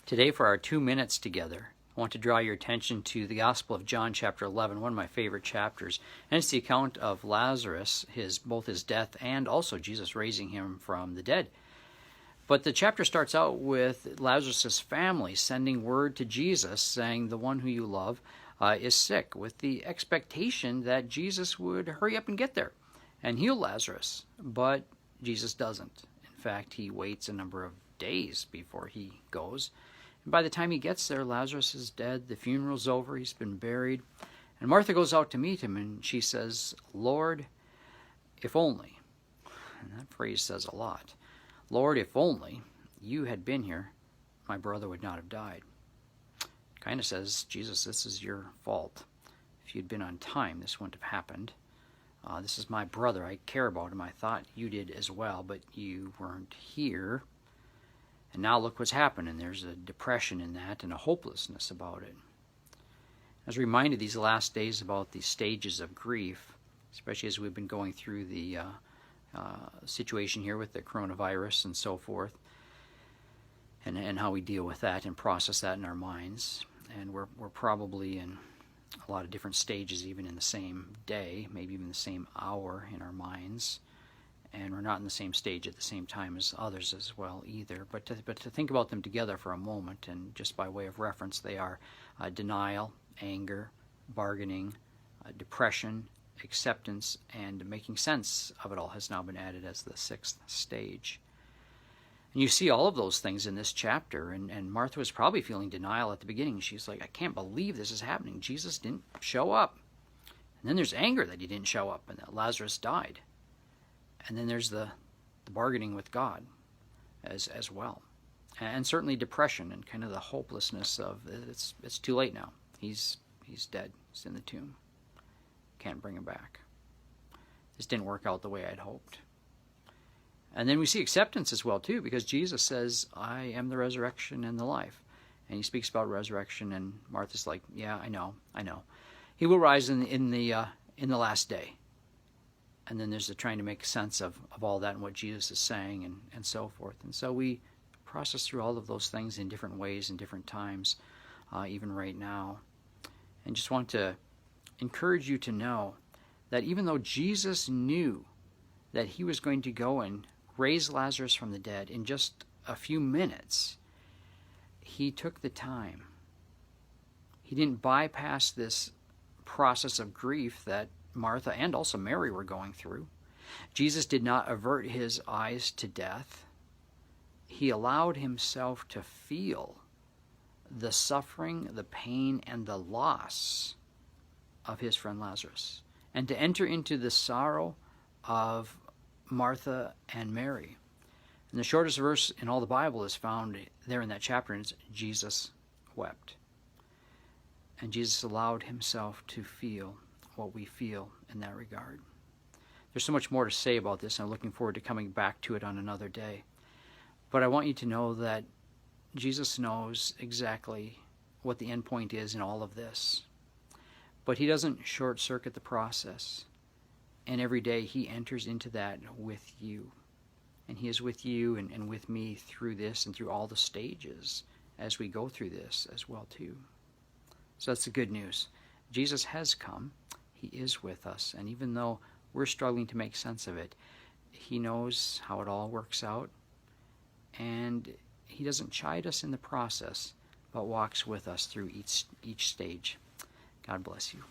Today, for our 2 minutes together, I want to draw your attention to the Gospel of John chapter 11, one of my favorite chapters. And it's the account of Lazarus, both his death and also Jesus raising him from the dead. But the chapter starts out with Lazarus' family sending word to Jesus saying, the one who you love is sick, with the expectation that Jesus would hurry up and get there and heal Lazarus. But Jesus doesn't. In fact, he waits a number of days before he goes. And by the time he gets there, Lazarus is dead, the funeral's over, he's been buried. And Martha goes out to meet him, and she says, Lord, if only. And that phrase says a lot. Lord, if only you had been here, my brother would not have died. Kind of says, Jesus, this is your fault. If you'd been on time, this wouldn't have happened. This is my brother. I care about him. I thought you did as well, but you weren't here. And now look what's happened, and there's a depression in that and a hopelessness about it. I was reminded these last days about the stages of grief, especially as we've been going through the situation here with the coronavirus and so forth, and how we deal with that and process that in our minds. And we're probably in a lot of different stages, even in the same day, maybe even the same hour in our minds. And we're not in the same stage at the same time as others as well either. But to think about them together for a moment, and just by way of reference, they are denial, anger, bargaining, depression, acceptance, and making sense of it all has now been added as the sixth stage. And you see all of those things in this chapter, and Martha was probably feeling denial at the beginning. She's like, I can't believe this is happening. Jesus didn't show up. And then there's anger that he didn't show up and that Lazarus died. And then there's the bargaining with God as well. And certainly depression and kind of the hopelessness of it's too late now. He's dead. He's in the tomb. Can't bring him back. This didn't work out the way I'd hoped. And then we see acceptance as well too, because Jesus says, I am the resurrection and the life. And he speaks about resurrection, and Martha's like, yeah, I know. He will rise in the last day. And then there's the trying to make sense of all that and what Jesus is saying and so forth. And so we process through all of those things in different ways and different times, even right now. And just want to encourage you to know that even though Jesus knew that he was going to go and raise Lazarus from the dead in just a few minutes, he took the time. He didn't bypass this process of grief that Martha and also Mary were going through. Jesus did not avert his eyes to death. He allowed himself to feel the suffering, the pain, and the loss of his friend Lazarus, and to enter into the sorrow of Martha and Mary. And the shortest verse in all the Bible is found there in that chapter, and it's Jesus wept. And Jesus allowed himself to feel what we feel in that regard. There's so much more to say about this, and I'm looking forward to coming back to it on another day. But I want you to know that Jesus knows exactly what the end point is in all of this. But he doesn't short-circuit the process. And every day he enters into that with you. And he is with you and with me through this and through all the stages as we go through this as well too. So that's the good news. Jesus has come. He is with us. And even though we're struggling to make sense of it, he knows how it all works out. And he doesn't chide us in the process, but walks with us through each stage. God bless you.